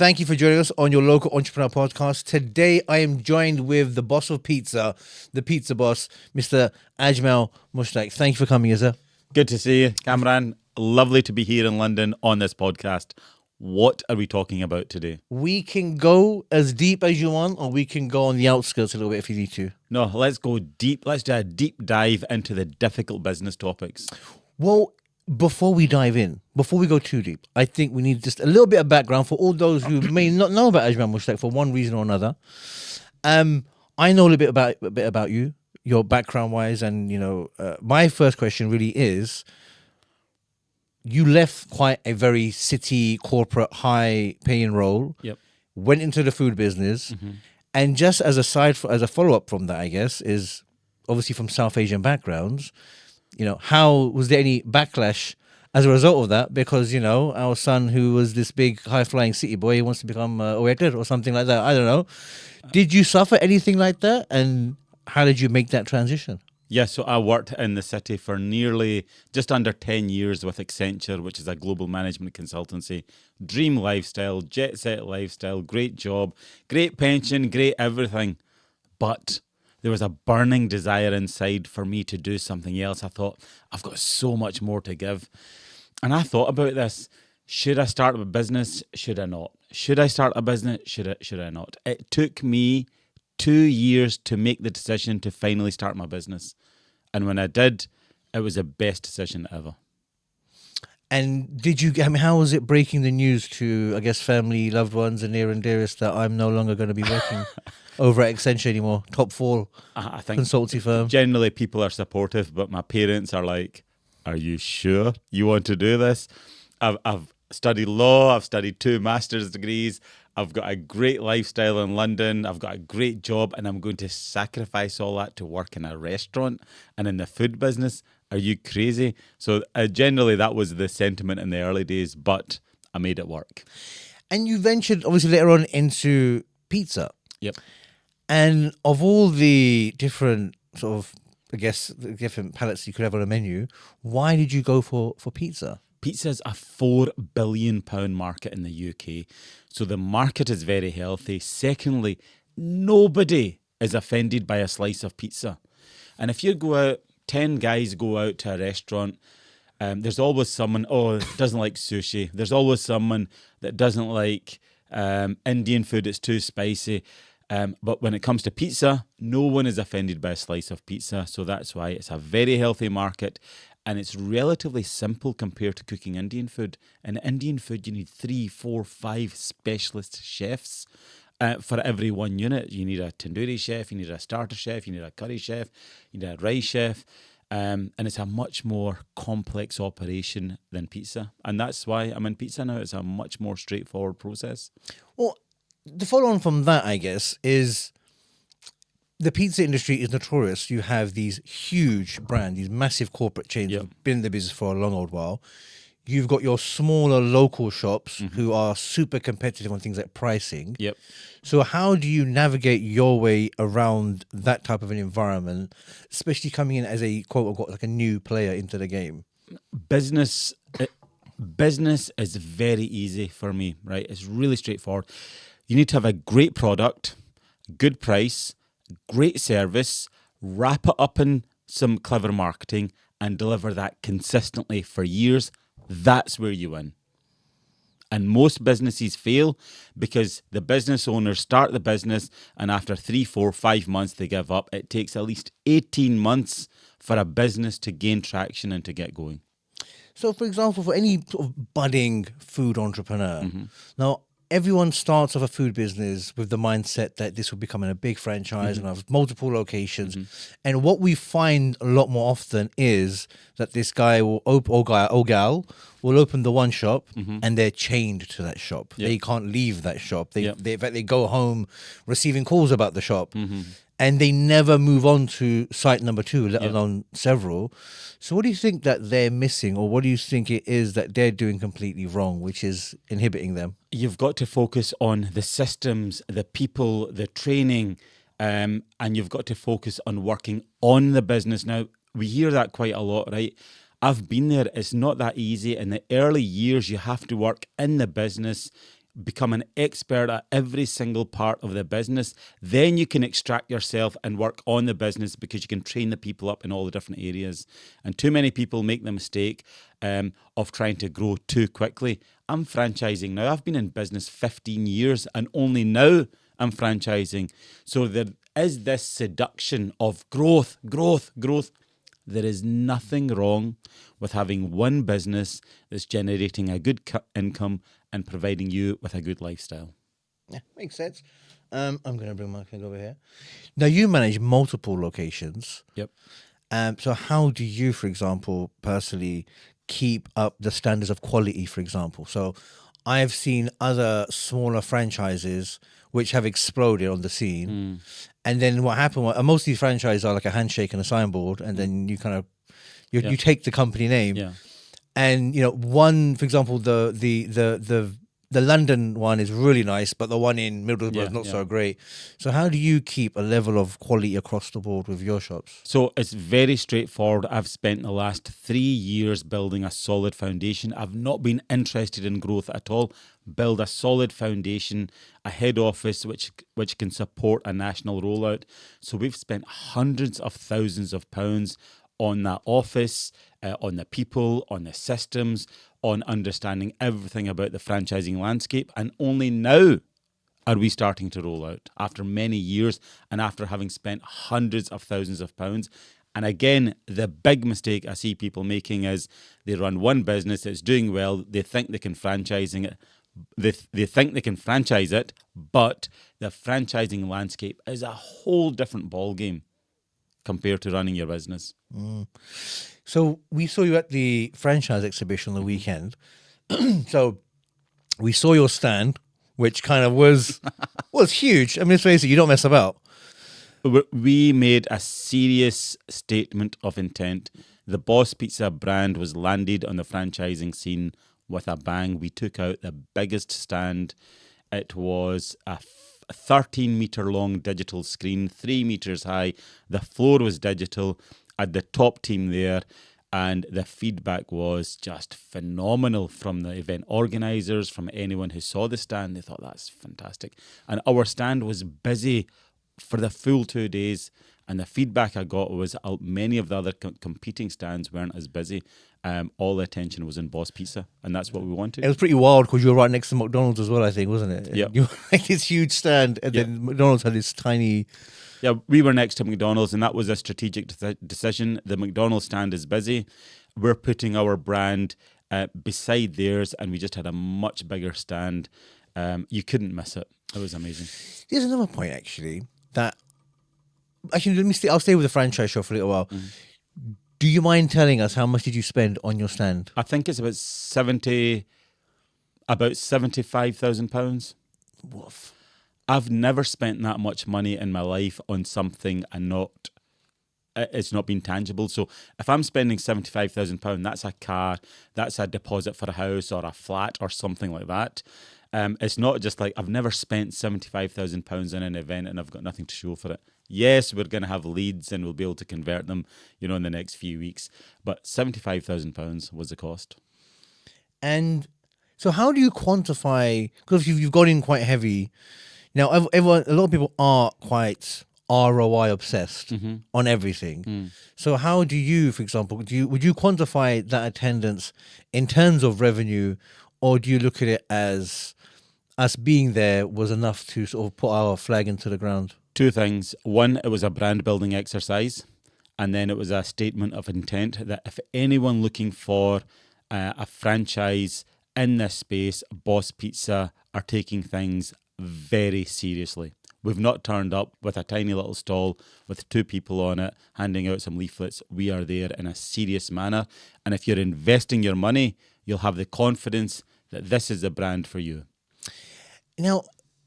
Thank you for joining us on your local entrepreneur podcast. Today, I am joined with the boss of pizza, the pizza boss, Mr. Ajmal Mushtaq. Thank you for coming, sir. Good to see you, Cameron. Lovely to be here in London on this podcast. What are we talking about today? We can go as deep as you want, or we can go on the outskirts a little bit if you need to. No, let's go deep. Let's do a deep dive into the difficult business topics. Well, before we dive in, before we go too deep, I think we need just a little bit of background for all those who may not know about Ajmal Mushtaq for one reason or another. I know a little bit about you, your background wise, and my first question really is: you left quite a very city corporate high paying role. Yep. Went into the food business, and just as a follow up from that, I guess, is obviously from South Asian backgrounds. How was there any backlash as a result of that? Because, our son, who was this big high-flying city boy, he wants to become a waiter or something like that. I don't know. Did you suffer anything like that? And how did you make that transition? Yeah, so I worked in the city for nearly just under 10 years with Accenture, which is a global management consultancy. Dream lifestyle, jet set lifestyle, great job, great pension, great everything. But there was a burning desire inside for me to do something else. I thought, I've got so much more to give. And I thought about this. Should I start a business? Should I not? Should I start a business? Should I not? It took me 2 years to make the decision to finally start my business. And when I did, it was the best decision ever. And how was it breaking the news to, I guess, family, loved ones, and near and dearest that I'm no longer going to be working over at Accenture anymore? Top 4 I think consultancy firm. Generally, people are supportive, but my parents are like, are you sure you want to do this? I've studied law. I've studied 2 master's degrees. I've got a great lifestyle in London. I've got a great job, and I'm going to sacrifice all that to work in a restaurant and in the food business. Are you crazy? So generally, that was the sentiment in the early days, but I made it work. And you ventured, obviously, later on into pizza. Yep. And of all the different sort of, I guess, the different palettes you could have on a menu, why did you go for pizza? Pizza is a £4 billion market in the UK. So the market is very healthy. Secondly, nobody is offended by a slice of pizza. And if you go out, 10 guys go out to a restaurant, there's always someone, doesn't like sushi. There's always someone that doesn't like Indian food, it's too spicy. But when it comes to pizza, no one is offended by a slice of pizza. So that's why it's a very healthy market. And it's relatively simple compared to cooking Indian food. In Indian food, you need 3, 4, 5 specialist chefs for every one unit. You need a tandoori chef, you need a starter chef, you need a curry chef, you need a rice chef. And it's a much more complex operation than pizza. And that's why I'm in pizza now. It's a much more straightforward process. Well, the follow on from that, I guess, is the pizza industry is notorious. You have these huge brands, these massive corporate chains that have been in the business for a long old while. You've got your smaller local shops who are super competitive on things like pricing. Yep. So how do you navigate your way around that type of an environment, especially coming in as a quote unquote like a new player into the game? Business is very easy for me, right? It's really straightforward. You need to have a great product, good price, great service, wrap it up in some clever marketing and deliver that consistently for years. That's where you win. And most businesses fail because the business owners start the business and after 3, 4, 5 months they give up. It takes at least 18 months for a business to gain traction and to get going. So, for example, for any sort of budding food entrepreneur, now everyone starts off a food business with the mindset that this will become a big franchise and have multiple locations. And what we find a lot more often is that this guy will or gal will open the one shop and they're chained to that shop. They can't leave that shop. They in fact, they go home receiving calls about the shop. And they never move on to site number 2, let alone several. So what do you think that they're missing, or what do you think it is that they're doing completely wrong, which is inhibiting them? You've got to focus on the systems, the people, the training, and you've got to focus on working on the business. Now, we hear that quite a lot, right? I've been there. It's not that easy. In the early years, you have to work in the business. become an expert at every single part of the business. Then you can extract yourself and work on the business because you can train the people up in all the different areas. And too many people make the mistake of trying to grow too quickly. I'm franchising now. I've been in business 15 years and only now I'm franchising. So there is this seduction of growth. There is nothing wrong with having one business that's generating a good income and providing you with a good lifestyle. Yeah, makes sense. I'm going to bring my thing over here. Now, you manage multiple locations. Yep. So how do you, for example, personally keep up the standards of quality, for example? So I've seen other smaller franchises which have exploded on the scene. And then what happened was, most of these franchises are like a handshake and a signboard, and then you kind of, you take the company name. Yeah. And, you know, one, for example, the London one is really nice, but the one in Middlesbrough is not so great. So how do you keep a level of quality across the board with your shops? So it's very straightforward. I've spent the last 3 years building a solid foundation. I've not been interested in growth at all. Build a solid foundation, a head office which can support a national rollout. So we've spent hundreds of thousands of pounds on that office, on the people, on the systems, on understanding everything about the franchising landscape. And only now are we starting to roll out after many years and after having spent hundreds of thousands of pounds. And again, the big mistake I see people making is they run one business that's doing well. They think they can franchising it. They think they can franchise it, but the franchising landscape is a whole different ballgame compared to running your business. So we saw you at the franchise exhibition on the weekend. So we saw your stand, which kind of was huge. I mean, let's face it, you don't mess about. We made a serious statement of intent. The Boss Pizza brand was landed on the franchising scene with a bang. We took out the biggest stand. It was a 13-meter long digital screen, 3 meters high. The floor was digital. Had the top team there, and the feedback was just phenomenal from the event organisers, from anyone who saw the stand. They thought, that's fantastic. And our stand was busy for the full 2 days, and the feedback I got was many of the other competing stands weren't as busy. All the attention was in Boss Pizza, and that's what we wanted. It was pretty wild because you were right next to McDonald's as well, I think, wasn't it? Yeah. You were like this huge stand, and then McDonald's had this tiny... Yeah, we were next to McDonald's, and that was a strategic decision. The McDonald's stand is busy. We're putting our brand beside theirs, and we just had a much bigger stand. You couldn't miss it. It was amazing. There's another point, actually, that... Actually, I'll stay with the franchise show for a little while. Do you mind telling us how much did you spend on your stand? I think it's about £75,000. Woof. I've never spent that much money in my life on something and it's not been tangible. So if I'm spending £75,000, that's a car, that's a deposit for a house or a flat or something like that. It's not just like I've never spent £75,000 in an event and I've got nothing to show for it. Yes, we're going to have leads and we'll be able to convert them, in the next few weeks. But £75,000 was the cost. And so how do you quantify, because you've gone in quite heavy. Now, a lot of people are quite ROI obsessed on everything. So how do you, for example, would you quantify that attendance in terms of revenue, or do you look at it as us being there was enough to sort of put our flag into the ground? Two things. One, it was a brand building exercise. And then it was a statement of intent that if anyone looking for a franchise in this space, Boss Pizza are taking things very seriously. We've not turned up with a tiny little stall with 2 people on it, handing out some leaflets. We are there in a serious manner. And if you're investing your money, you'll have the confidence that this is a brand for you. Now,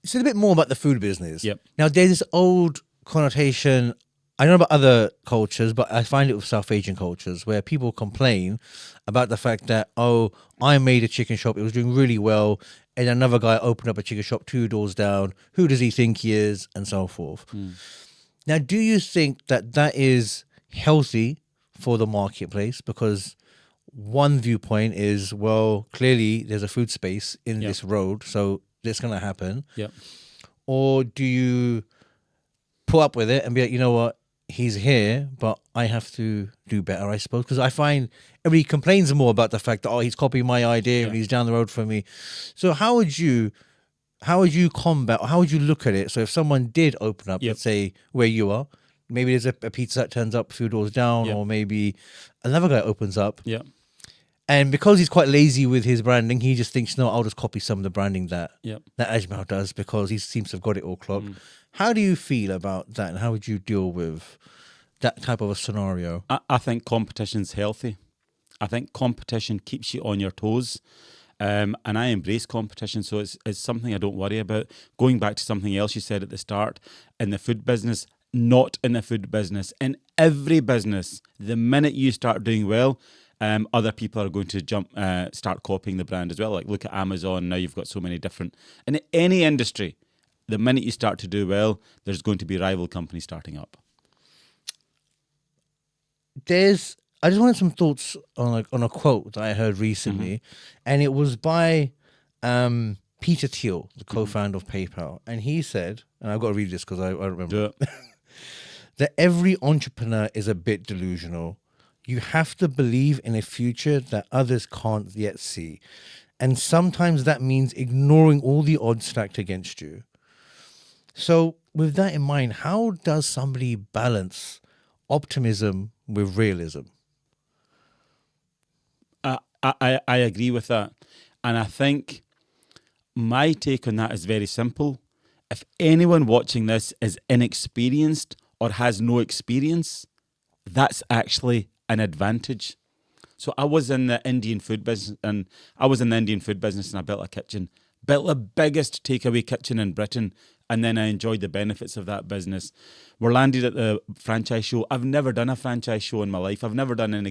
say a bit more about the food business. Yep. Now, there's this old connotation, I don't know about other cultures, but I find it with South Asian cultures where people complain about the fact that, I made a chicken shop, it was doing really well, and another guy opened up a chicken shop 2 doors down. Who does he think he is? And so forth. Now, do you think that is healthy for the marketplace? Because one viewpoint is, well, clearly there's a food space in this road, so that's going to happen? Yeah. Or do you put up with it and be like, you know what, he's here, but I have to do better, I suppose? Because I find everybody complains more about the fact that, oh, he's copying my idea and he's down the road from me. So how would you combat, or how would you look at it? So if someone did open up, let's say where you are, maybe there's a pizza that turns up a few doors down, or maybe another guy opens up. Yeah. And because he's quite lazy with his branding, he just thinks, no, I'll just copy some of the branding that Ajmal does because he seems to have got it all clocked. How do you feel about that, and how would you deal with that type of a scenario? I think competition's healthy. I think competition keeps you on your toes. And I embrace competition, so it's something I don't worry about. Going back to something else you said at the start, in the food business, not in the food business, in every business, the minute you start doing well, other people are going to start copying the brand as well. Like look at Amazon, now you've got so many different, in any industry, the minute you start to do well, there's going to be rival companies starting up. I just wanted some thoughts on a quote that I heard recently, and it was by Peter Thiel, the co-founder of PayPal, and he said, and I've got to read this because I remember that every entrepreneur is a bit delusional. You have to believe in a future that others can't yet see, and sometimes that means ignoring all the odds stacked against you. So, with that in mind, how does somebody balance optimism with realism? I agree with that. And I think my take on that is very simple. If anyone watching this is inexperienced or has no experience, that's actually an advantage. So I was in the Indian food business, and I built a kitchen, built the biggest takeaway kitchen in Britain, and then I enjoyed the benefits of that business. We're landed at the franchise show. I've never done a franchise show in my life. I've never done an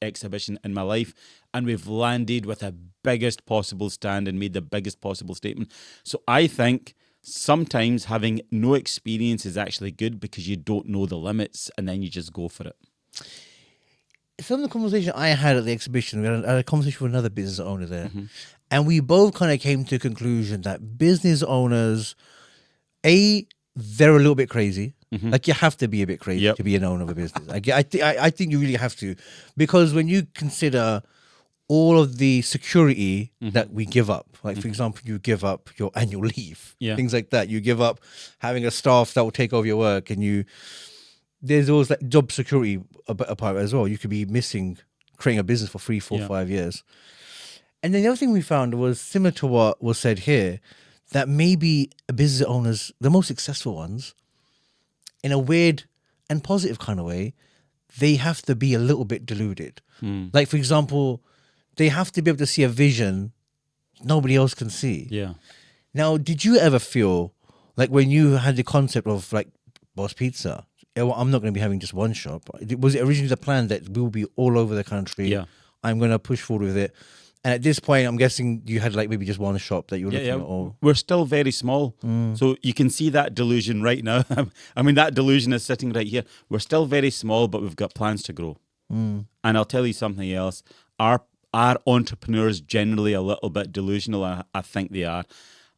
exhibition in my life. And we've landed with the biggest possible stand and made the biggest possible statement. So I think sometimes having no experience is actually good because you don't know the limits and then you just go for it. Some of the conversation I had at the exhibition, we had a conversation with another business owner there. And we both kind of came to a conclusion that business owners, they're a little bit crazy. Like you have to be a bit crazy to be an owner of a business. I think you really have to, because when you consider all of the security that we give up, like for example, you give up your annual leave, things like that. You give up having a staff that will take over your work, and there's always that job security apart as well. You could be missing creating a business for 3, 4, 5 years. And then the other thing we found was similar to what was said here, that maybe business owners, the most successful ones, in a weird and positive kind of way, they have to be a little bit deluded. Like, for example, they have to be able to see a vision nobody else can see. Yeah. Now, did you ever feel like when you had the concept of like Boss Pizza, I'm not going to be having just one shop. Was it originally the plan that we'll be all over the country? Yeah. I'm going to push forward with it. And at this point, I'm guessing you had like maybe just one shop that you were looking at. Or... We're still very small. So you can see that delusion right now. I mean, that delusion is sitting right here. We're still very small, but we've got plans to grow. And I'll tell you something else. Our entrepreneurs generally a little bit delusional. I think they are.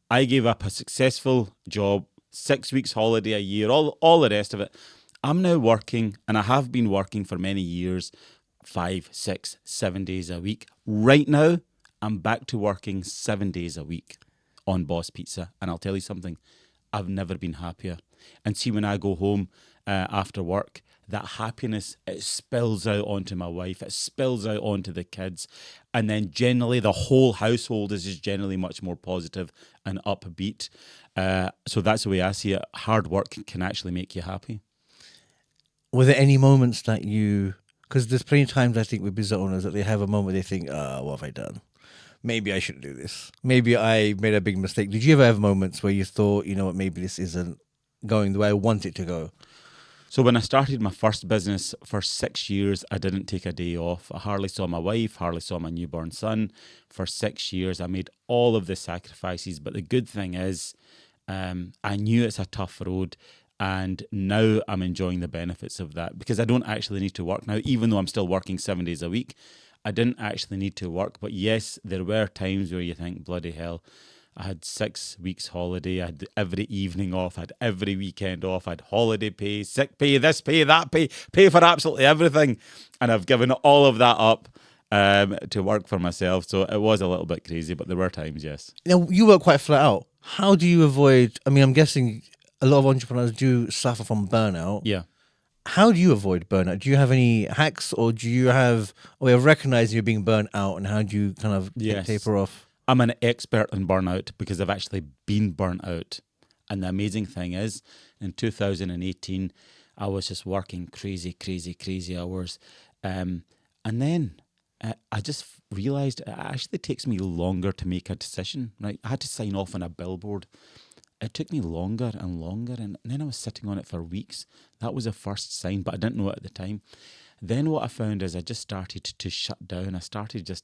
I gave up a successful job, 6 weeks holiday a year, all the rest of it. I'm now working, and I have been working for many years, 5, 6, 7 days a week. Right now, I'm back to working 7 days a week on Boss Pizza. And I'll tell you something, I've never been happier. And see, when I go home after work, that happiness, it spills out onto my wife, it spills out onto the kids. And then generally, the whole household is just generally much more positive and upbeat. So that's the way I see it. Hard work can actually make you happy. Were there any moments that because there's plenty of times I think with business owners that they have a moment they think, what have I done? Maybe I shouldn't do this. Maybe I made a big mistake. Did you ever have moments where you thought, you know what, maybe this isn't going the way I want it to go? So when I started my first business for 6 years, I didn't take a day off. I hardly saw my wife, hardly saw my newborn son. For 6 years, I made all of the sacrifices. But the good thing is, I knew it's a tough road. And now I'm enjoying the benefits of that because I don't actually need to work now, even though I'm still working 7 days a week. I didn't actually need to work. But yes, there were times where you think, bloody hell, I had 6 weeks holiday. I had every evening off. I had every weekend off. I had holiday pay, sick pay, this pay, that pay for absolutely everything. And I've given all of that up to work for myself. So it was a little bit crazy, but there were times, yes. Now, you work quite flat out. How do you avoid, I mean, I'm guessing a lot of entrepreneurs do suffer from burnout. Yeah. How do you avoid burnout? Do you have any hacks, or do you have a way of recognizing you're being burnt out, and how do you kind of Yes. taper off? I'm an expert in burnout because I've actually been burnt out. And the amazing thing is, in 2018, I was just working crazy hours. And then I just realized it actually takes me longer to make a decision, right? I had to sign off on a billboard. It took me longer and longer. And then I was sitting on it for weeks. That was a first sign, but I didn't know it at the time. Then what I found is I just started to shut down. I started just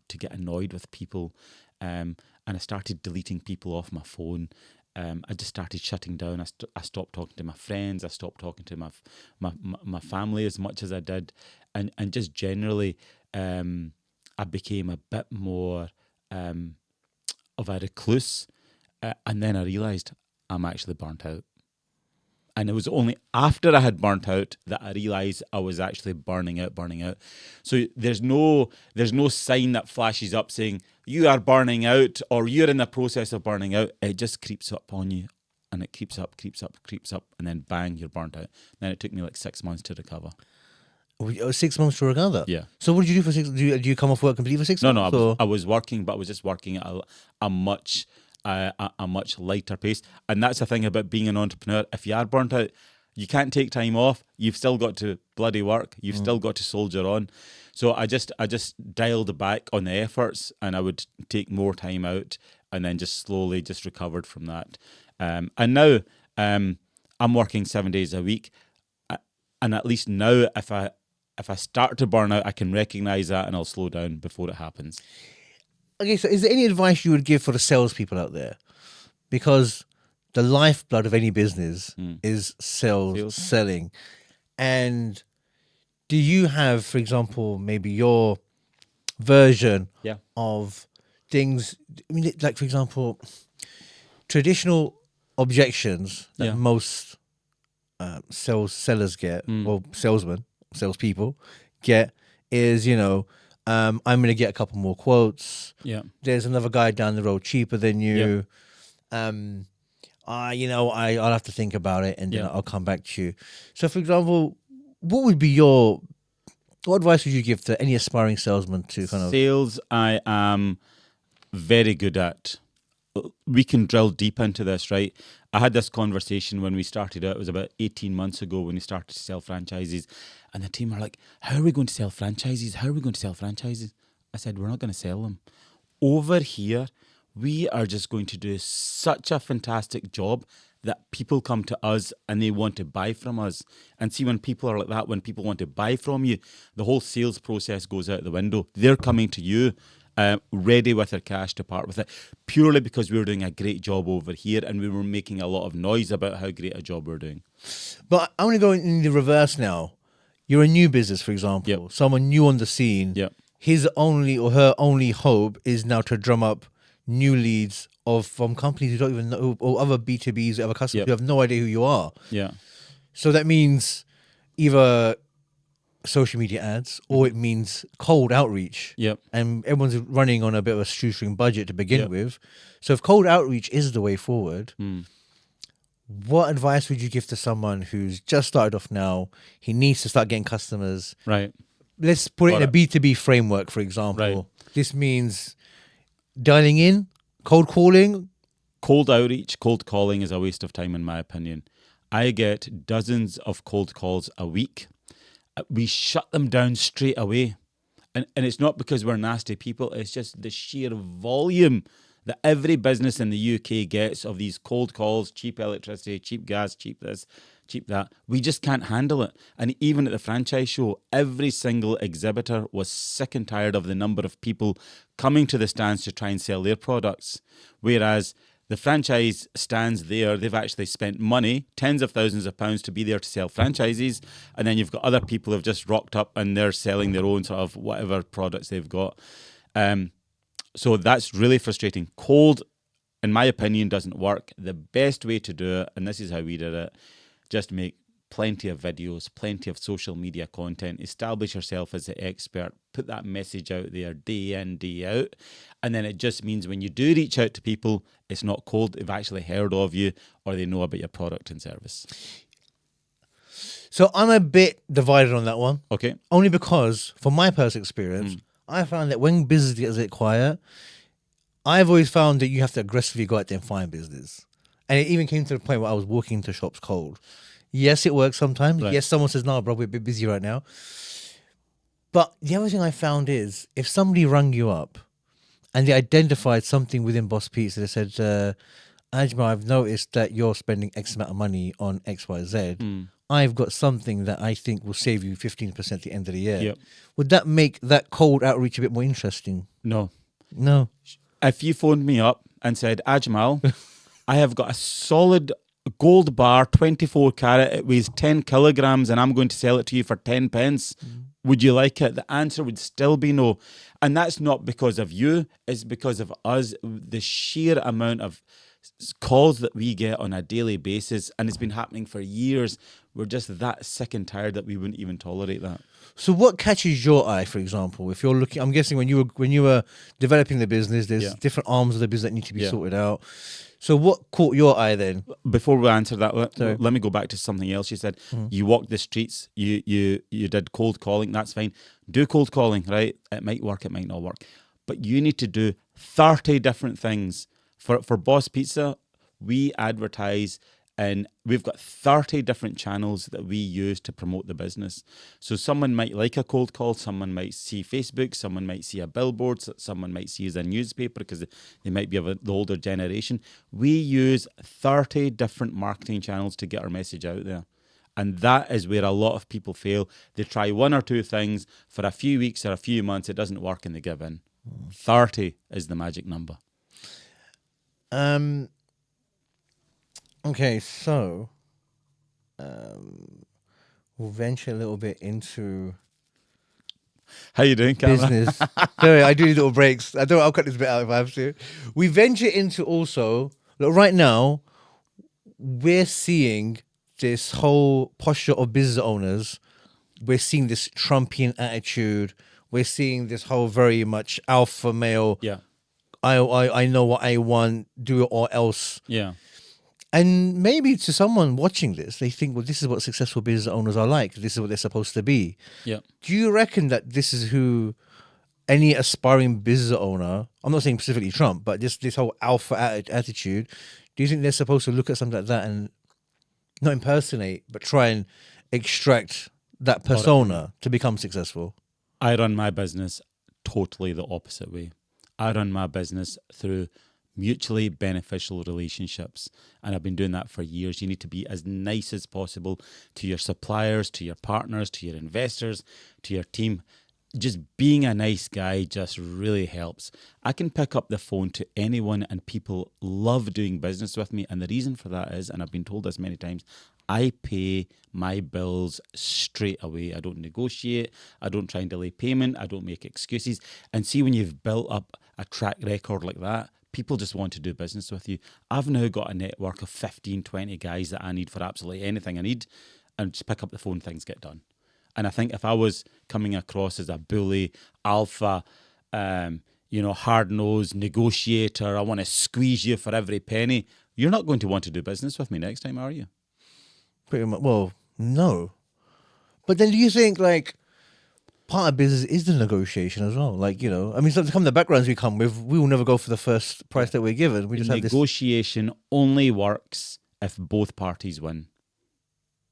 to get annoyed with people, and I started deleting people off my phone. I just started shutting down. I stopped talking to my friends. I stopped talking to my family as much as I did, and just generally, I became a bit more of a recluse. And then I realised I'm actually burnt out. And it was only after I had burnt out that I realised I was actually burning out. So there's no sign that flashes up saying you are burning out or you're in the process of burning out. It just creeps up on you, and it creeps up, and then bang, you're burnt out. Then it took me like 6 months to recover. 6 months to recover? Yeah. So what did you do for 6 months? Do you come off work completely for 6 months? No, I was working, but I was just working at a much lighter pace. And that's the thing about being an entrepreneur. If you are burnt out, you can't take time off. You've still got to bloody work. You've still got to soldier on. So I just dialed back on the efforts, and I would take more time out, and then just slowly just recovered from that. And now I'm working 7 days a week, and at least now if I start to burn out, I can recognize that and I'll slow down before it happens. Okay, so is there any advice you would give for the salespeople out there? Because the lifeblood of any business is selling. And do you have, for example, maybe your version of things? I mean, like, for example, traditional objections that most sellers get, or salespeople get, is, I'm going to get a couple more quotes. Yeah. There's another guy down the road cheaper than you. I'll have to think about it, and then I'll come back to you. So, for example, what advice would you give to any aspiring salesman to kind of... Sales, I am very good at. We can drill deep into this, right? I had this conversation when we started out. It was about 18 months ago when we started to sell franchises. And the team were like, how are we going to sell franchises? I said, we're not going to sell them. Over here, we are just going to do such a fantastic job that people come to us and they want to buy from us. And see, when people are like that, when people want to buy from you, the whole sales process goes out the window. They're coming to you ready with their cash to part with it, purely because we were doing a great job over here and we were making a lot of noise about how great a job we're doing. But I want to go in the reverse now. You're a new business, for example, someone new on the scene. His only or her only hope is now to drum up new leads from companies who don't even know, or other B2Bs, other customers who have no idea who you are. So that means either social media ads, or it means cold outreach. And everyone's running on a bit of a shoestring budget to begin with. So if cold outreach is the way forward, what advice would you give to someone who's just started off now? He needs to start getting customers. Right. Let's put it in a B2B framework, for example. Right. This means dialing in, cold calling. Cold outreach, cold calling is a waste of time in my opinion. I get dozens of cold calls a week. We shut them down straight away. And it's not because we're nasty people. It's just the sheer volume that every business in the UK gets of these cold calls, cheap electricity, cheap gas, cheap this, cheap that. We just can't handle it. And even at the franchise show, every single exhibitor was sick and tired of the number of people coming to the stands to try and sell their products. Whereas the franchise stands there, they've actually spent money, tens of thousands of pounds to be there to sell franchises. And then you've got other people who've just rocked up and they're selling their own sort of whatever products they've got. So that's really frustrating. Cold in my opinion, doesn't work. The best way to do it, and this is how we did it, just make plenty of videos, plenty of social media content, establish yourself as the expert, put that message out there day in, day out. And then it just means when you do reach out to people, it's not cold, they've actually heard of you or they know about your product and service. So I'm a bit divided on that one. Okay. Only because, from my personal experience, I found that when business gets a bit quiet, I've always found that you have to aggressively go out there and find business. And it even came to the point where I was walking into shops cold. Yes, it works sometimes. Right. Yes, someone says, no, bro, we're a bit busy right now. But the other thing I found is if somebody rang you up and they identified something within Boss Pizza, they said, Ajmal, I've noticed that you're spending X amount of money on XYZ. I've got something that I think will save you 15% at the end of the year. Yep. Would that make that cold outreach a bit more interesting? No. If you phoned me up and said, Ajmal, I have got a solid gold bar, 24 carat, it weighs 10 kilograms and I'm going to sell it to you for 10 pence. Would you like it? The answer would still be no. And that's not because of you, it's because of us, the sheer amount of calls that we get on a daily basis, and it's been happening for years. We're just that sick and tired that we wouldn't even tolerate that. So what catches your eye, for example, if you're looking, I'm guessing when you were developing the business, there's different arms of the business that need to be sorted out. So what caught your eye then? Before we answer that, let me go back to something else you said. You walked the streets, you did cold calling, that's fine. Do cold calling, right? It might work, it might not work. But you need to do 30 different things. For Boss Pizza, we advertise and we've got 30 different channels that we use to promote the business. So someone might like a cold call, someone might see Facebook, someone might see a billboard, someone might see as a newspaper because they might be of the older generation. We use 30 different marketing channels to get our message out there. And that is where a lot of people fail. They try one or two things for a few weeks or a few months, it doesn't work and they give in. 30 is the magic number. Okay, so we'll venture a little bit into how you doing, Cameron? business. Sorry, I do need little breaks. I'll cut this bit out if I have to. We venture into also, look, right now, we're seeing this whole posture of business owners. We're seeing this Trumpian attitude. We're seeing this whole very much alpha male. Yeah. I know what I want, do it or else. Yeah. And maybe to someone watching this, they think, well, this is what successful business owners are like. This is what they're supposed to be. Yeah. Do you reckon that this is who any aspiring business owner, I'm not saying specifically Trump, but just this whole alpha attitude, do you think they're supposed to look at something like that and not impersonate, but try and extract that persona to become successful? I run my business totally the opposite way. I run my business through mutually beneficial relationships, and I've been doing that for years. You need to be as nice as possible to your suppliers, to your partners, to your investors, to your team. Just being a nice guy just really helps. I can pick up the phone to anyone and people love doing business with me, and the reason for that is, and I've been told this many times, I pay my bills straight away. I don't negotiate. I don't try and delay payment. I don't make excuses. And see, when you've built up a track record like that, people just want to do business with you. I've now got a network of 15, 20 guys that I need for absolutely anything I need, and just pick up the phone, things get done. And I think if I was coming across as a bully, alpha, hard-nosed negotiator, I want to squeeze you for every penny, you're not going to want to do business with me next time, are you? Pretty much. Well, no. But then do you think, like, part of business is the negotiation as well? Like, some of the backgrounds we come with, we will never go for the first price that we're given. We just have this negotiation only works if both parties win.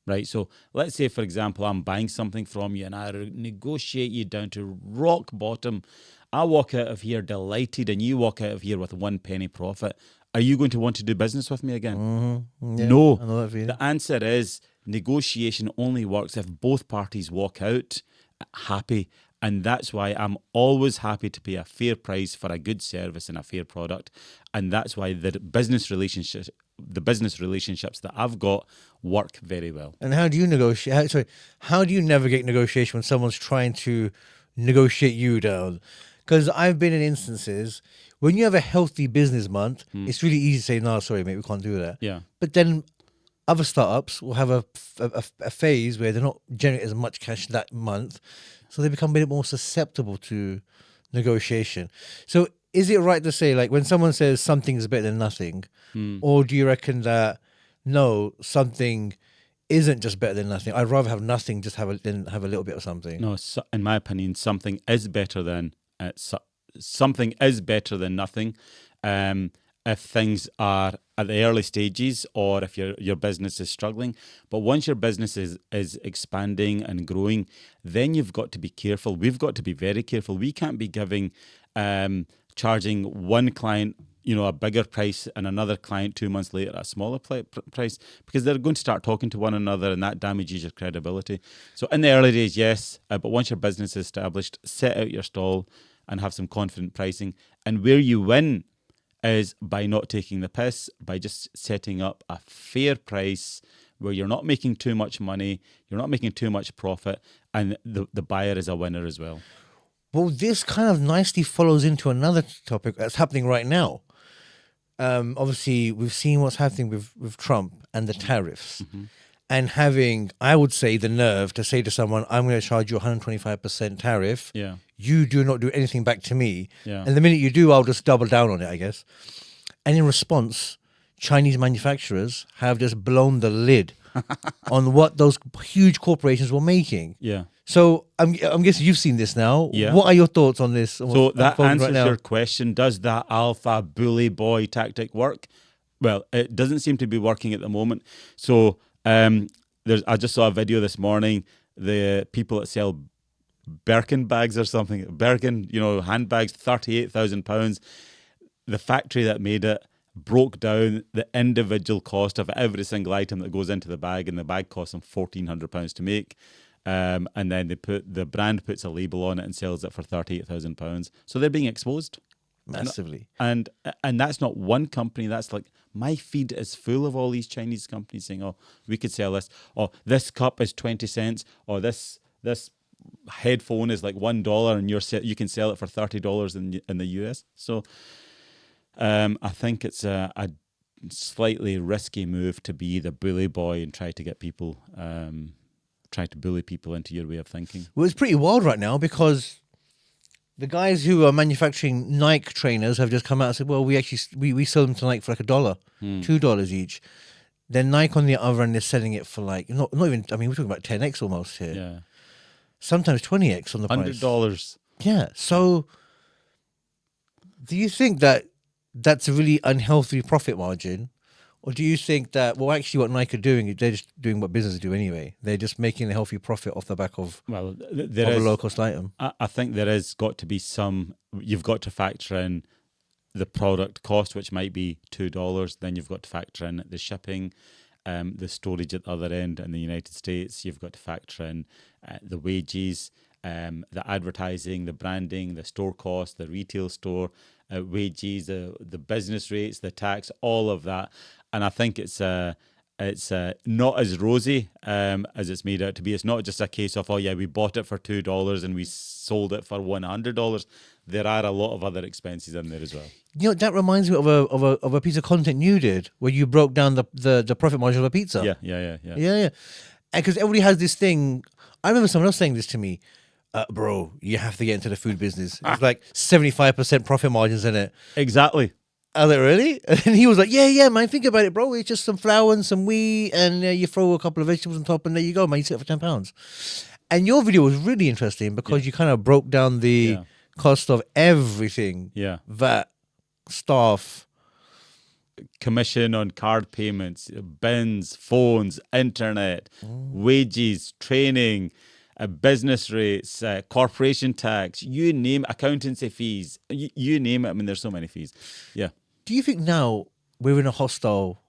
Right? So let's say, for example, I'm buying something from you and I negotiate you down to rock bottom. I walk out of here delighted and you walk out of here with 1 penny profit. Are you going to want to do business with me again? Mm-hmm. Yeah, no. I know that feeling. The answer is negotiation only works if both parties walk out happy. And that's why I'm always happy to pay a fair price for a good service and a fair product. And that's why the business relationships that I've got work very well. And how do you negotiate? How do you navigate negotiation when someone's trying to negotiate you down? Because I've been in instances when you have a healthy business month, it's really easy to say, no, sorry, mate, we can't do that. Yeah. But then other startups will have a phase where they're not generating as much cash that month. So they become a bit more susceptible to negotiation. So is it right to say, like, when someone says something is better than nothing, or do you reckon that, no, something isn't just better than nothing? I'd rather have nothing, just than have a little bit of something. No, in my opinion, something is better than something is better than nothing. If things are at the early stages, or if your business is struggling. But once your business is expanding and growing, then you've got to be careful. We've got to be very careful. We can't be charging one client, a bigger price, and another client 2 months later a smaller price, because they're going to start talking to one another, and that damages your credibility. So in the early days, yes, but once your business is established, set out your stall and have some confident pricing. And where you win is by not taking the piss, by just setting up a fair price where you're not making too much money, you're not making too much profit, and the buyer is a winner as well. Well, this kind of nicely follows into another topic that's happening right now. Obviously, we've seen what's happening with Trump and the tariffs, and having, I would say, the nerve to say to someone, I'm going to charge you 125% tariff. Yeah. You do not do anything back to me. Yeah. And the minute you do, I'll just double down on it, I guess. And in response, Chinese manufacturers have just blown the lid on what those huge corporations were making. Yeah. So I'm guessing you've seen this now. Yeah. What are your thoughts on this? So that answers your question. Does that alpha bully boy tactic work? Well, it doesn't seem to be working at the moment. So I just saw a video this morning. The people that sell Birkin bags or something, Birkin, handbags, £38,000. The factory that made it broke down the individual cost of every single item that goes into the bag, and the bag costs them £1,400 to make. And then the brand puts a label on it and sells it for £38,000. So they're being exposed massively. And that's not one company. That's like, my feed is full of all these Chinese companies saying, "Oh, we could sell this," or "This cup is 20 cents," or this headphone is like $1, and you can sell it for $30 in the US. So I think it's a slightly risky move to be the bully boy and try to get people. Try to bully people into your way of thinking. Well, it's pretty wild right now, because the guys who are manufacturing Nike trainers have just come out and said, well, we sell them to Nike for like $1, $2 each. Then Nike on the other end is selling it for like, not even, I mean, we're talking about 10x almost here. Yeah. Sometimes 20x on the price. $100. Yeah. So do you think that that's a really unhealthy profit margin? Or do you think that, well, actually what Nike are doing, they're just doing what businesses do anyway. They're just making a healthy profit off the back of, a low-cost item. I think there has got to be you've got to factor in the product cost, which might be $2. Then you've got to factor in the shipping, the storage at the other end in the United States. You've got to factor in the wages, the advertising, the branding, the store cost, the retail store wages, the business rates, the tax, all of that. And I think it's not as rosy as it's made out to be. It's not just a case of, oh yeah, we bought it for $2 and we sold it for $100. There are a lot of other expenses in there as well. That reminds me of a piece of content you did where you broke down the profit margin of a pizza. Yeah. Because everybody has this thing. I remember someone else saying this to me. Bro, you have to get into the food business. It's like 75% profit margins in it. Exactly. Are they really? And he was like, yeah, man, think about it, bro. It's just some flour and some wheat, and you throw a couple of vegetables on top, and there you go, man. You sell it for £10. And your video was really interesting because you kind of broke down the cost of everything. Yeah. VAT, staff, commission on card payments, bins, phones, internet, wages, training, business rates, corporation tax, you name accountancy fees, you name it. I mean, there's so many fees. Yeah. Do you think now we're in a hostile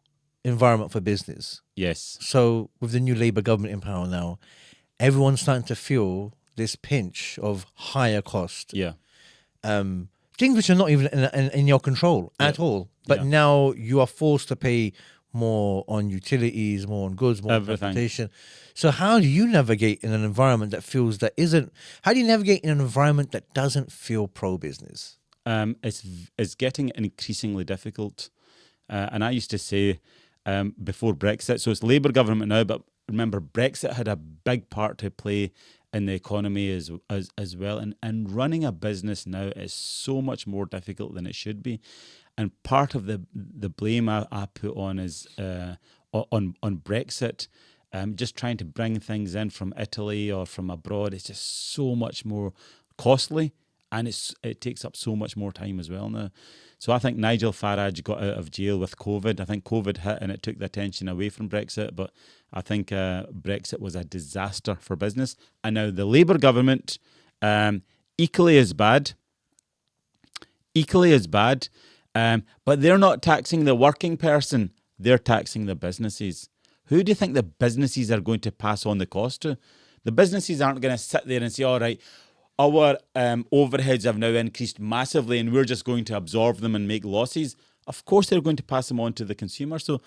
environment for business? Yes. So with the new Labour government in power now, everyone's starting to feel this pinch of higher cost. Yeah. Things which are not even in your control at all. But now you are forced to pay more on utilities, more on goods, more on transportation. So how do you navigate in an environment that feels that isn't? How do you navigate in an environment that doesn't feel pro-business? It's getting increasingly difficult. And I used to say before Brexit, so it's Labour government now, but remember Brexit had a big part to play in the economy as well. And running a business now is so much more difficult than it should be. And part of the blame I put on is on Brexit. Just trying to bring things in from Italy or from abroad is just so much more costly, and it takes up so much more time as well now. So I think Nigel Farage got out of jail with COVID. I think COVID hit and it took the attention away from Brexit, but I think Brexit was a disaster for business. And now the Labour government, equally as bad, but they're not taxing the working person, they're taxing the businesses. Who do you think the businesses are going to pass on the cost to? The businesses aren't going to sit there and say, all right, our overheads have now increased massively and we're just going to absorb them and make losses. Of course, they're going to pass them on to the consumer. So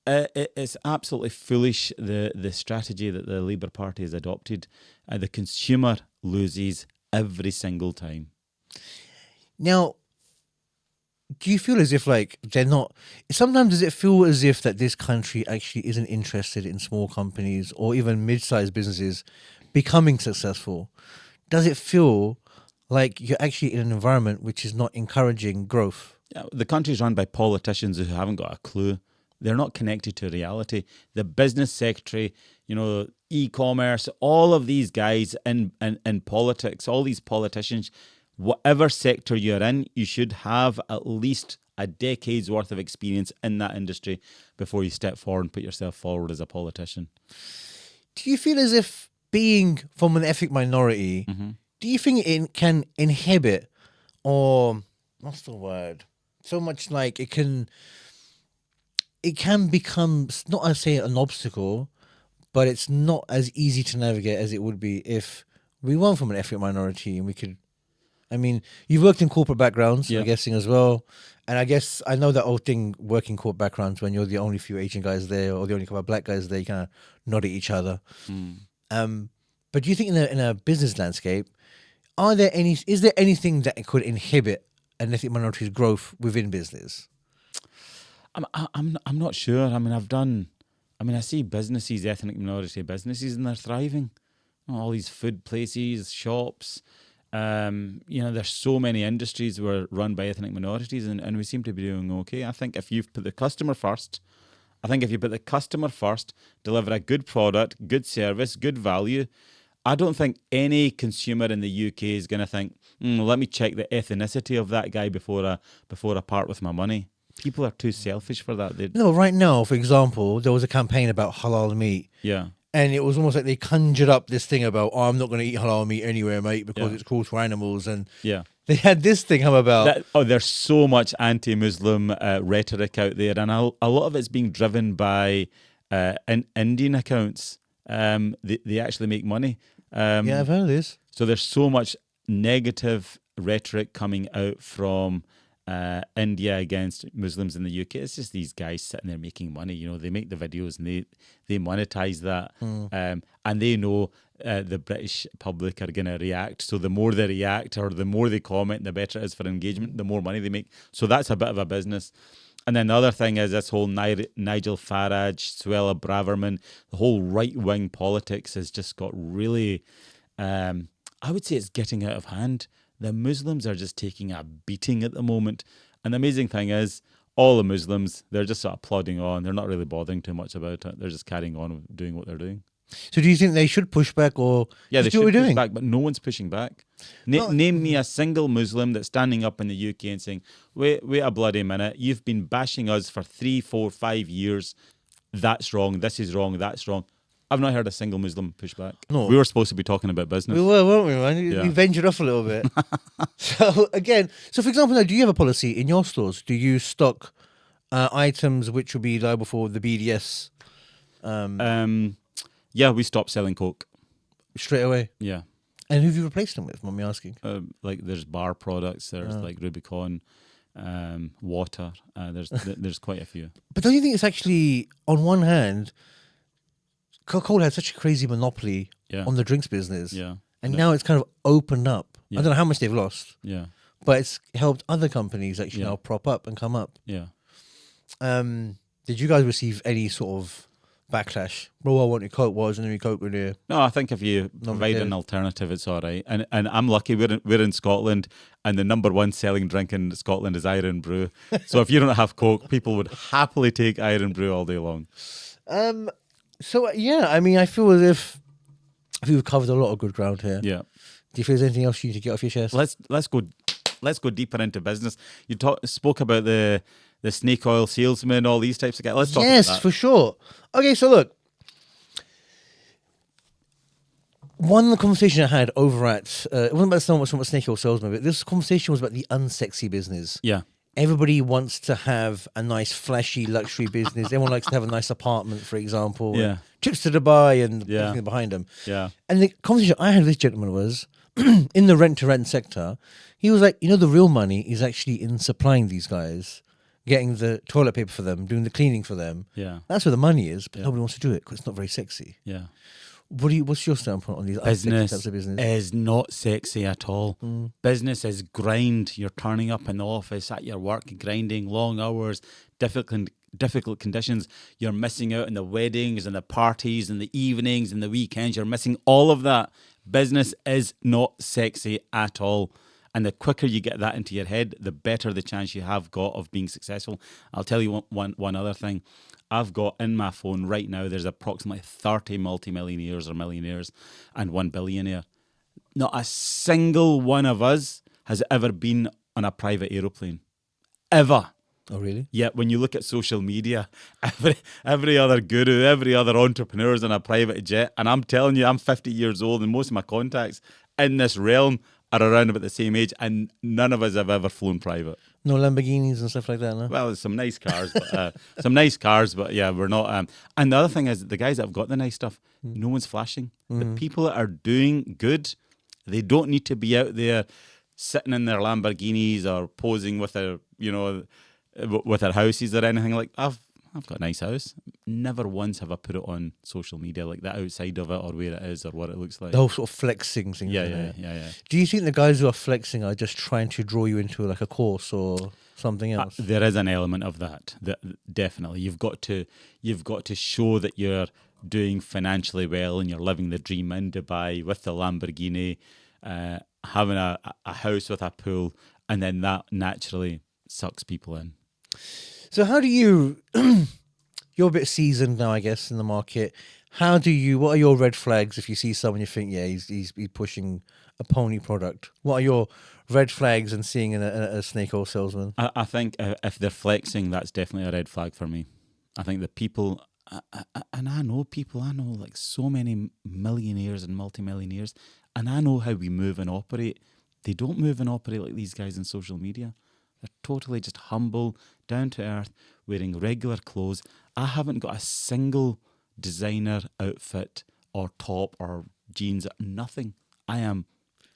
it's absolutely foolish, the strategy that the Labour Party has adopted. The consumer loses every single time. Now, do you feel as if like they're not? Sometimes does it feel as if that this country actually isn't interested in small companies or even mid-sized businesses becoming successful? Does it feel like you're actually in an environment which is not encouraging growth? Yeah, the country's run by politicians who haven't got a clue. They're not connected to reality. The business secretary, e-commerce, all of these guys in politics, all these politicians. Whatever sector you're in, you should have at least a decade's worth of experience in that industry before you step forward and put yourself forward as a politician. Do you feel as if being from an ethnic minority, do you think it can inhibit, or what's the word? So much like it can become, not I say an obstacle, but it's not as easy to navigate as it would be if we weren't from an ethnic minority and we could. I mean, you've worked in corporate backgrounds, I'm guessing as well. And I know that old thing, working corporate backgrounds, when you're the only few Asian guys there or the only couple of black guys there, you kind of nod at each other. But do you think in a business landscape, is there anything that could inhibit an ethnic minority's growth within business? I'm not sure. I mean, I see businesses, ethnic minority businesses, and they're thriving. All these food places, shops. There's so many industries were run by ethnic minorities and we seem to be doing okay. I think if you put the customer first, deliver a good product, good service, good value, I don't think any consumer in the UK is going to think, let me check the ethnicity of that guy before I part with my money. People are too selfish for that. No, right now, for example, there was a campaign about halal meat. Yeah. And it was almost like they conjured up this thing about, I'm not going to eat halal meat anywhere, mate, because it's cruel to animals. And they had this thing come about. There's so much anti-Muslim rhetoric out there. And a lot of it's being driven by Indian accounts. They actually make money. I've heard of this. So there's so much negative rhetoric coming out from India against Muslims in the UK. It's just these guys sitting there making money. They make the videos and they monetize that, and they know the British public are going to react. So the more they react or the more they comment, the better it is for engagement, the more money they make. So that's a bit of a business. And then the other thing is this whole Nigel Farage, Suella Braverman, the whole right-wing politics has just got really, I would say it's getting out of hand. The Muslims are just taking a beating at the moment. And the amazing thing is, all the Muslims, they're just sort of plodding on. They're not really bothering too much about it. They're just carrying on doing what they're doing. So do you think they should push back or they do what we're should push doing? back, but no one's pushing back. Name me a single Muslim that's standing up in the UK and saying, wait a bloody minute, you've been bashing us for 3, 4, 5 years. That's wrong, this is wrong, that's wrong. I've not heard a single Muslim push back. No. We were supposed to be talking about business. We were, weren't we, man? We ventured off a little bit. So for example, now, do you have a policy in your stores? Do you stock items which will be liable for the BDS? Yeah, we stopped selling Coke. Straight away? Yeah. And who have you replaced them with, want me asking? There's bar products, there's like Rubicon, water, there's quite a few. But don't you think it's actually, on one hand, Coca-Cola had such a crazy monopoly on the drinks business. Yeah. And now it's kind of opened up. Yeah. I don't know how much they've lost. Yeah. but it's helped other companies actually Yeah. now prop up and come up. Yeah. Did you guys receive any sort of backlash? Bro, I want your Coke. Why isn't there Coke in here? No, I think if you provide an alternative, it's all right. And I'm lucky we're in Scotland, and the number one selling drink in Scotland is Iron Brew. So if you don't have Coke, people would happily take Iron Brew all day long. So yeah, I mean, I feel as if we've covered a lot of good ground here. Yeah. Do you feel there's anything else you need to get off your chest? Let's go deeper into business. You spoke about the snake oil salesman, all these types of guys. Let's talk about that. Yes, for sure. Okay, so look. One of the conversation I had over at it wasn't about so much snake oil salesman, but this conversation was about the unsexy business. Yeah. Everybody wants to have a nice, flashy, luxury business. Everyone likes to have a nice apartment, for example. Yeah. Trips to Dubai and everything behind them. Yeah. And the conversation I had with this gentleman was, in the rent-to-rent sector, he was like, the real money is actually in supplying these guys, getting the toilet paper for them, doing the cleaning for them. Yeah. That's where the money is, but nobody wants to do it because it's not very sexy. Yeah. What's your standpoint on these Business types of business? is not sexy at all. Business is grind. You're turning up in the office at your work, grinding long hours, difficult conditions. You're missing out on the weddings and the parties and the evenings and the weekends. You're missing all of that. Business is not sexy at all. And the quicker you get that into your head, the better the chance you have got of being successful. I'll tell you one other thing. I've got in my phone right now, there's approximately 30 multimillionaires or millionaires and 1 billionaire. Not a single one of us has ever been on a private aeroplane. Ever. Oh, really? Yet when you look at social media, every other guru, every other entrepreneur is on a private jet. And I'm telling you, I'm 50 years old and most of my contacts in this realm are around about the same age, and none of us have ever flown private. No Lamborghinis and stuff like that, no? Well, there's some nice cars, but yeah, we're not. And the other thing is, the guys that have got the nice stuff, no one's flashing. The people that are doing good, they don't need to be out there sitting in their Lamborghinis or posing with their, with their houses or anything. Like I've got a nice house. Never once have I put it on social media, like the outside of it or where it is or what it looks like. The whole sort of flexing thing. Yeah. Do you think the guys who are flexing are just trying to draw you into like a course or something else? There is an element of that. Definitely. You've got to show that you're doing financially well and you're living the dream in Dubai with the Lamborghini, having a house with a pool, and then that naturally sucks people in. So how do you, you're a bit seasoned now, I guess, in the market. What are your red flags if you see someone you think, he's pushing a pony product? What are your red flags in seeing a snake oil salesman? I think if they're flexing, that's definitely a red flag for me. I think the people, and I know like so many millionaires and multimillionaires, and I know how we move and operate. They don't move and operate like these guys on social media. They're totally just humble, down to earth, wearing regular clothes. I haven't got a single designer outfit or top or jeans, nothing. I am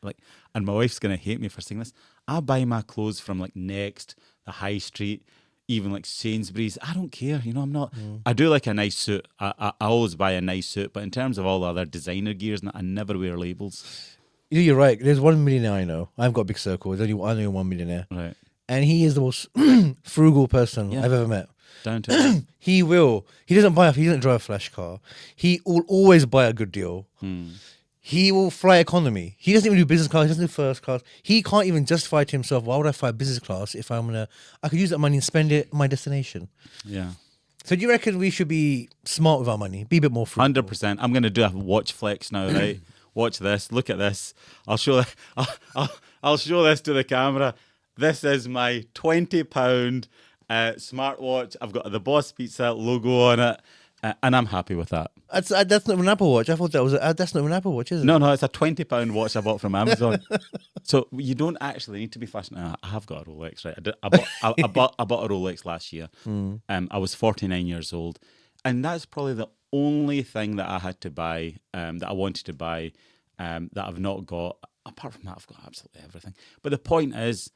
like, and my wife's going to hate me for saying this, I buy my clothes from like Next, the High Street, even like Sainsbury's. I don't care, I'm not, I do like a nice suit. I always buy a nice suit, but in terms of all the other designer gears, I never wear labels. You're right. There's one millionaire I know. I've got a big circle. I know one millionaire. Right. And he is the most frugal person I've ever met. Down to earth. He doesn't drive a flash car. He will always buy a good deal. He will fly economy. He doesn't even do business class. He doesn't do first class. He can't even justify to himself, why would I fly business class if I could use that money and spend it on my destination. Yeah. So do you reckon we should be smart with our money? Be a bit more frugal? 100%. I'm going to do a watch flex now, right? Watch this. Look at this. I'll show this to the camera. This is my £20 smartwatch. I've got the Boss Pizza logo on it, and I'm happy with that. That's not an Apple Watch. I thought that was that's not an Apple Watch, is it? No, it's a £20 watch I bought from Amazon. So you don't actually need to be fashionable. I have got a Rolex, right? I bought a Rolex last year. I was 49 years old, and that's probably the only thing that I had to buy, that I wanted to buy, that I've not got. Apart from that, I've got absolutely everything. But the point is,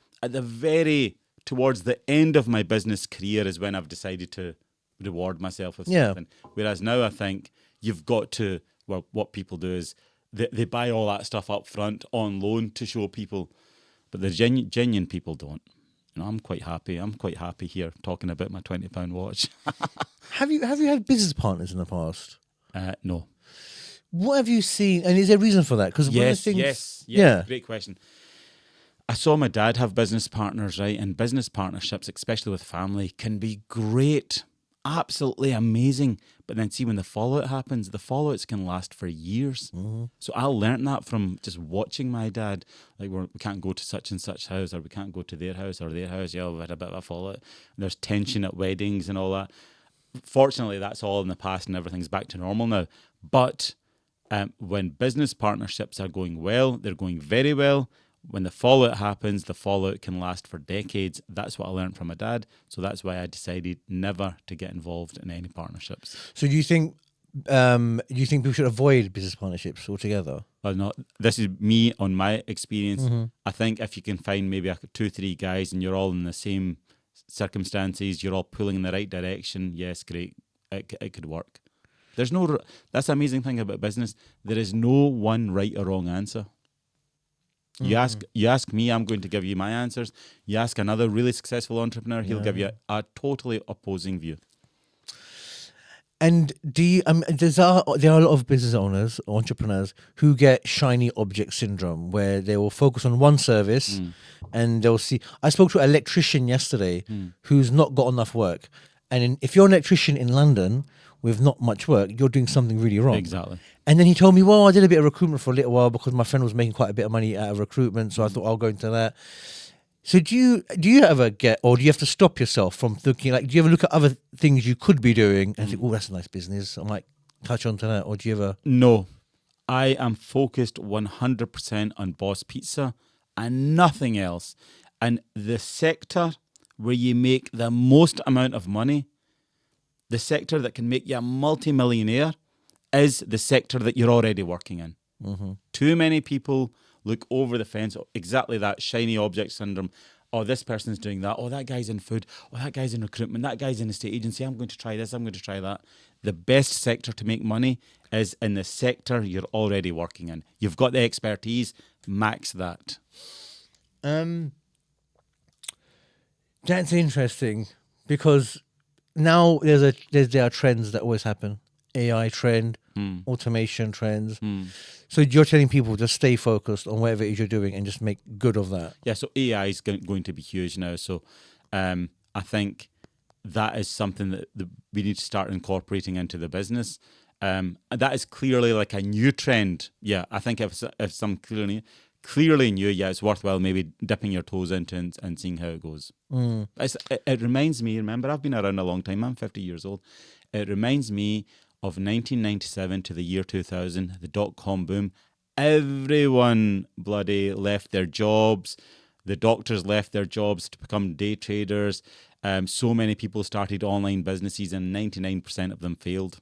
towards the end of my business career is when I've decided to reward myself with something. Whereas now I think you've got to, well, what people do is they buy all that stuff up front on loan to show people. But the genuine people don't. I'm quite happy. I'm quite happy here talking about my £20 watch. Have you had business partners in the past? No. What have you seen? And is there a reason for that? Because Yes. Great question. I saw my dad have business partners, right? And business partnerships, especially with family, can be great. Absolutely amazing. But then see, when the fallout happens, the fallouts can last for years. Mm-hmm. So I learned that from just watching my dad. Like, we can't go to such and such house, or we can't go to their house or their house. Yeah, we've had a bit of a fallout. And there's tension at weddings and all that. Fortunately, that's all in the past and everything's back to normal now. But when business partnerships are going well, they're going very well. When the fallout happens, the fallout can last for decades. That's what I learned from my dad. So that's why I decided never to get involved in any partnerships. So do you think people should avoid business partnerships altogether? Or not? This is me on my experience. Mm-hmm. I think if you can find maybe 2-3 guys and you're all in the same circumstances, you're all pulling in the right direction, yes, great. It could work. That's the amazing thing about business. There is no one right or wrong answer. You ask me, I'm going to give you my answers. You ask another really successful entrepreneur, he'll give you a totally opposing view. And there are a lot of business owners, entrepreneurs, who get shiny object syndrome, where they will focus on one service and they'll see. I spoke to an electrician yesterday who's not got enough work. And if you're an electrician in London with not much work, you're doing something really wrong. Exactly. And then he told me, well, I did a bit of recruitment for a little while because my friend was making quite a bit of money out of recruitment. So I thought I'll go into that. So do you ever get, or do you have to stop yourself from thinking, like, do you ever look at other things you could be doing and think, oh, that's a nice business, I might touch on to that? Or do you ever? No, I am focused 100% on Boss Pizza and nothing else. And the sector where you make the most amount of money, the sector that can make you a multi-millionaire, is the sector that you're already working in. Mm-hmm. Too many people look over the fence, exactly that shiny object syndrome. Oh, this person's doing that. Oh, that guy's in food. Oh, that guy's in recruitment. That guy's in a estate agency. I'm going to try this. I'm going to try that. The best sector to make money is in the sector you're already working in. You've got the expertise, max that. That's interesting because now there are trends that always happen. AI trend, automation trends. So you're telling people to stay focused on whatever it is you're doing and just make good of that. Yeah, so AI is going to be huge now. So I think that is something that we need to start incorporating into the business. That is clearly like a new trend. Yeah, I think if some clearly new, yeah, it's worthwhile maybe dipping your toes into and seeing how it goes. It reminds me, remember, I've been around a long time. I'm 50 years old. It reminds me of 1997 to the year 2000, the dot-com boom. Everyone bloody left their jobs. The doctors left their jobs to become day traders. So many people started online businesses and 99% of them failed.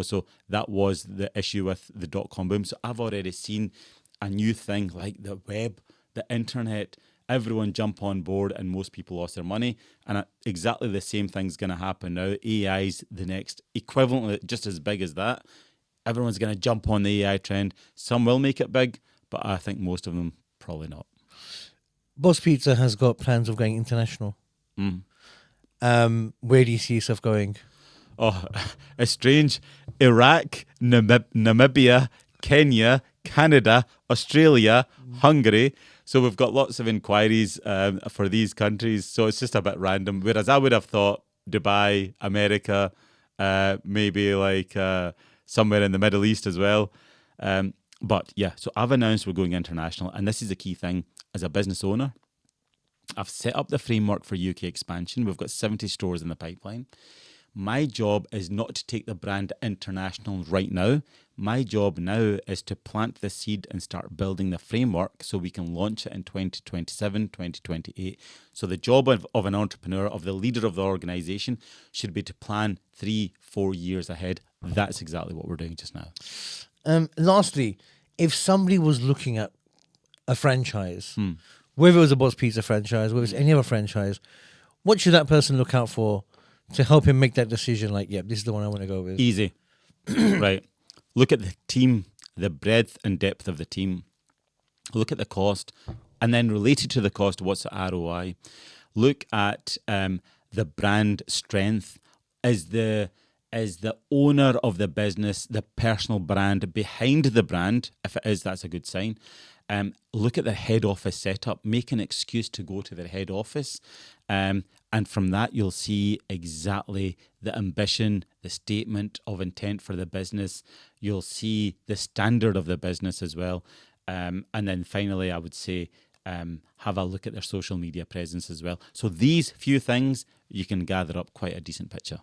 So that was the issue with the dot-com boom. So I've already seen a new thing like the web, the internet. Everyone jump on board and most people lost their money. And exactly the same thing's going to happen now. AI's the next equivalent, just as big as that. Everyone's going to jump on the AI trend. Some will make it big, but I think most of them probably not. Boss Pizza has got plans of going international. Where do you see yourself going? Oh, it's strange. Iraq, Namibia, Kenya, Canada, Australia, Hungary. So we've got lots of inquiries for these countries. So it's just a bit random. Whereas I would have thought Dubai, America, maybe like somewhere in the Middle East as well. But yeah, so I've announced we're going international. And this is a key thing as a business owner. I've set up the framework for UK expansion. We've got 70 stores in the pipeline. My job is not to take the brand international right now. My job now is to plant the seed and start building the framework so we can launch it in 2027, 2028. So the job of an entrepreneur, of the leader of the organization, should be to plan 3-4 years ahead. That's exactly what we're doing just now. Lastly, if somebody was looking at a franchise, whether it was a Boss Pizza franchise, whether it's any other franchise, what should that person look out for to help him make that decision? Like, yeah, this is the one I want to go with. Easy. Right. Look at the team, the breadth and depth of the team. Look at the cost. And then related to the cost, what's the ROI? Look at the brand strength. Is the owner of the business the personal brand behind the brand? If it is, that's a good sign. Look at their head office setup. Make an excuse to go to their head office. And from that, you'll see exactly the ambition, the statement of intent for the business. You'll see the standard of the business as well. And then finally, I would say, have a look at their social media presence as well. So these few things, you can gather up quite a decent picture.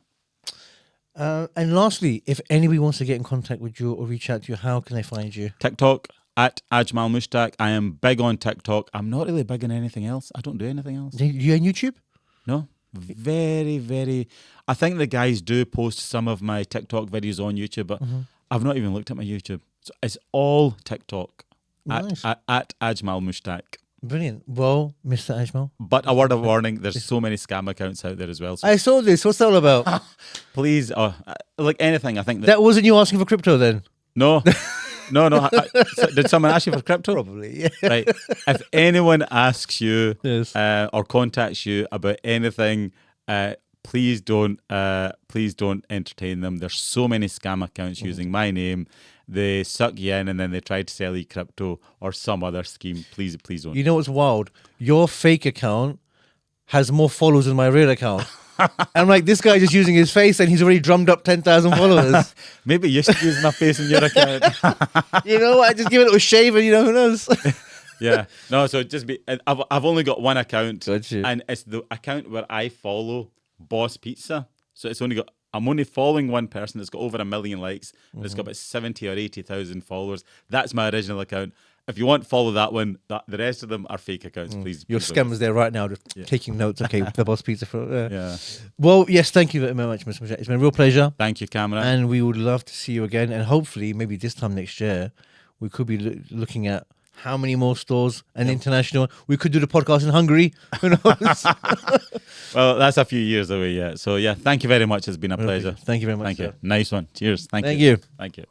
And lastly, if anybody wants to get in contact with you or reach out to you, how can they find you? TikTok at Ajmal Mushtaq. I am big on TikTok. I'm not really big on anything else. I don't do anything else. You on YouTube? No. Very, very. I think the guys do post some of my TikTok videos on YouTube, but I've not even looked at my YouTube. So it's all TikTok. Nice. At Ajmal Mushtaq. Brilliant. Well, Mr. Ajmal. But a word of warning, there's so many scam accounts out there as well. So I saw this. What's that all about? please, like anything, I think That wasn't you asking for crypto then? No. No. Did someone ask you for crypto? Probably, yeah. Right. If anyone asks you Yes. or contacts you about anything, please don't entertain them. There's so many scam accounts using my name. They suck you in and then they try to sell you crypto or some other scheme. Please don't. You know what's wild? Your fake account has more followers than my real account. I'm like, this guy just using his face and he's already drummed up 10,000 followers. Maybe you should use my face in your account. You know what? I just give it a little shave and who knows? Yeah. No, so just be. I've only got one account, Gotcha. and it's the account where I follow Boss Pizza. So I'm only following one person that's got over 1 million likes, and it's got about 70 or 80,000 followers. That's my original account. If you want to follow that one, the rest of them are fake accounts. Please. Your scammers there right now, just taking notes. Okay, the Boss Pizza. Yeah. Well, yes, thank you very much, Mr. Mushtaq. It's been a real pleasure. Thank you, Cameron. And we would love to see you again. And hopefully, maybe this time next year, we could be looking at how many more stores and international. We could do the podcast in Hungary. Who knows? Well, that's a few years away yet. So, yeah, thank you very much. It's been a pleasure. Thank you very much. Thank you. Sir. Nice one. Cheers. Thank you. Thank you.